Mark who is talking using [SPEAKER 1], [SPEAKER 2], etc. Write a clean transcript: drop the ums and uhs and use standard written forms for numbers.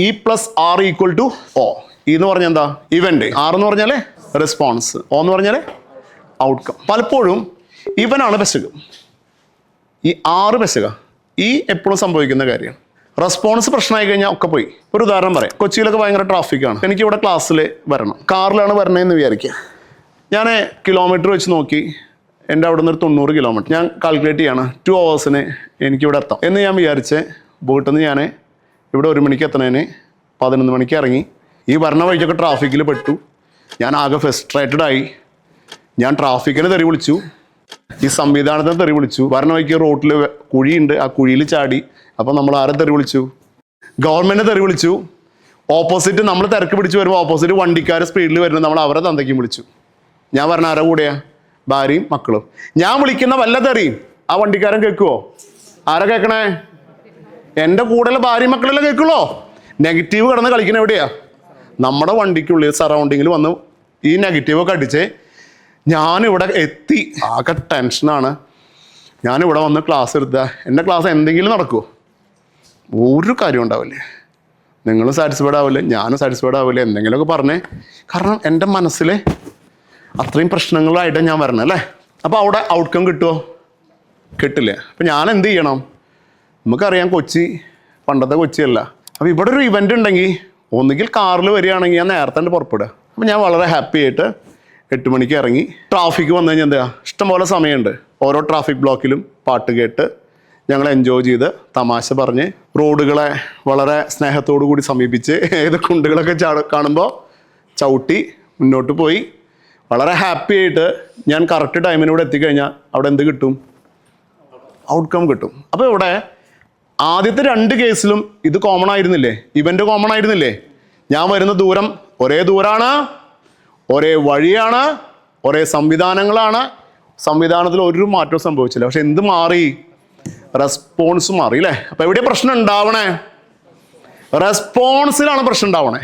[SPEAKER 1] E plus R equal to O. E എന്ന് പറഞ്ഞാൽ എന്താ? ഇവന്റ്. ആർ എന്ന് പറഞ്ഞാൽ റെസ്പോൺസ്. ഒ എന്ന് പറഞ്ഞാൽ ഔട്ട്കം. പലപ്പോഴും ഇവനാണ് പെശക്, ഈ ആറ് പെശക. ഈ എപ്പോഴും സംഭവിക്കുന്ന കാര്യമാണ്. റെസ്പോൺസ് പ്രശ്നമായി കഴിഞ്ഞാൽ ഒക്കെ പോയി. ഒരു ഉദാഹരണം പറയാം. കൊച്ചിയിലൊക്കെ ഭയങ്കര ട്രാഫിക്കാണ്. എനിക്ക് ഇവിടെ ക്ലാസ്സിൽ വരണം, കാറിലാണ് വരണതെന്ന് വിചാരിക്കുക. ഞാൻ കിലോമീറ്റർ വെച്ച് നോക്കി, എൻ്റെ അവിടെ നിന്ന് ഒരു 90 കിലോമീറ്റർ ഞാൻ കാൽക്കുലേറ്റ് ചെയ്യാണ്. 2 hours എനിക്കിവിടെ എത്താം എന്ന് ഞാൻ വിചാരിച്ച് വീട്ടിൽ നിന്ന് ഞാൻ ഇവിടെ 1 മണിക്ക് എത്തണേന് 11 മണിക്ക് ഇറങ്ങി. ഈ വരണ വഴിക്കൊക്കെ ട്രാഫിക്കിൽ പെട്ടു. ഞാൻ ആകെ ഫ്രസ്ട്രേറ്റഡ് ആയി. ഞാൻ ട്രാഫിക്കിനെ തെറി വിളിച്ചു, ഈ സംവിധാനത്തിന് തെറി വിളിച്ചു. വരണ വഴിക്ക് റോട്ടിൽ കുഴിയുണ്ട്, ആ കുഴിയിൽ ചാടി. അപ്പം നമ്മൾ ആരെ തെറി വിളിച്ചു? ഗവൺമെൻറ് തെറി വിളിച്ചു. ഓപ്പോസിറ്റ് നമ്മൾ തിരക്ക് പിടിച്ച് വരുമ്പോൾ ഓപ്പോസിറ്റ് വണ്ടിക്കാർ സ്പീഡിൽ വരുന്നത് നമ്മൾ അവരെ തന്തയ്ക്കും വിളിച്ചു. ഞാൻ പറഞ്ഞ ആരെ കൂടെയാ? ഭാര്യയും മക്കളും. ഞാൻ വിളിക്കുന്ന വല്ല തെറിയും ആ വണ്ടിക്കാരൻ കേൾക്കുവോ? ആരാ കേൾക്കണേ? എൻ്റെ കൂടെയുള്ള ഭാര്യയും മക്കളെല്ലാം കേൾക്കുള്ളോ? നെഗറ്റീവ് കിടന്ന് കളിക്കുന്ന എവിടെയാ? നമ്മുടെ വണ്ടിക്കുള്ളിൽ സറൗണ്ടിങ്ങിൽ വന്ന് ഈ നെഗറ്റീവൊക്കെ അടിച്ച് ഞാനിവിടെ എത്തി. ആകെ ടെൻഷനാണ്. ഞാനിവിടെ വന്ന് ക്ലാസ് എടുത്താൽ എൻ്റെ ക്ലാസ് എന്തെങ്കിലും നടക്കുമോ? ഒരു കാര്യം ഉണ്ടാവില്ലേ. നിങ്ങളും സാറ്റിസ്ഫൈഡ് ആവില്ല, ഞാനും സാറ്റിസ്ഫൈഡ് ആവില്ല. എന്തെങ്കിലുമൊക്കെ പറഞ്ഞേ. കാരണം എൻ്റെ മനസ്സിൽ അത്രയും പ്രശ്നങ്ങളായിട്ട് ഞാൻ വരണം അല്ലേ. അപ്പോൾ അവിടെ ഔട്ട്കം കിട്ടുമോ? കിട്ടില്ല. അപ്പം ഞാൻ എന്ത് ചെയ്യണം? നമുക്കറിയാം കൊച്ചി പണ്ടത്തെ കൊച്ചിയല്ല. അപ്പോൾ ഇവിടെ ഒരു ഇവൻ്റ് ഉണ്ടെങ്കിൽ ഒന്നുകിൽ കാറിൽ വരികയാണെങ്കിൽ ഞാൻ നേരത്തെ തന്നെ പുറപ്പെടുക. അപ്പോൾ ഞാൻ വളരെ ഹാപ്പി ആയിട്ട് 8 മണിക്ക് ഇറങ്ങി. ട്രാഫിക്ക് വന്നു കഴിഞ്ഞാൽ എന്താ, ഇഷ്ടംപോലെ സമയമുണ്ട്. ഓരോ ട്രാഫിക് ബ്ലോക്കിലും പാട്ട് കേട്ട് ഞങ്ങൾ എൻജോയ് ചെയ്ത് തമാശ പറഞ്ഞ് റോഡുകളെ വളരെ സ്നേഹത്തോടു കൂടി സമീപിച്ച് ഏത് കുണ്ടുകളൊക്കെ കാണുമ്പോൾ ചവിട്ടി മുന്നോട്ട് പോയി വളരെ ഹാപ്പി ആയിട്ട് ഞാൻ കറക്റ്റ് ടൈമിനൂടെ എത്തിക്കഴിഞ്ഞാൽ അവിടെ എന്ത് കിട്ടും? ഔട്ട്കം കിട്ടും. അപ്പോൾ ഇവിടെ ആദ്യത്തെ 2 കേസിലും ഇത് കോമൺ ആയിരുന്നില്ലേ? ഇവൻ്റ് കോമൺ ആയിരുന്നില്ലേ? ഞാൻ വരുന്ന ദൂരം ഒരേ ദൂരമാണ്, ഒരേ വഴിയാണ്, ഒരേ സംവിധാനങ്ങളാണ്. സംവിധാനത്തിൽ ഒരു മാറ്റവും സംഭവിച്ചില്ല. പക്ഷെ എന്ത് മാറി? റെസ്പോൺസ് മാറി അല്ലേ? അപ്പോൾ എവിടെ പ്രശ്നം ഉണ്ടാവണേ? റെസ്പോൺസിലാണ് പ്രശ്നം ഉണ്ടാവണേ.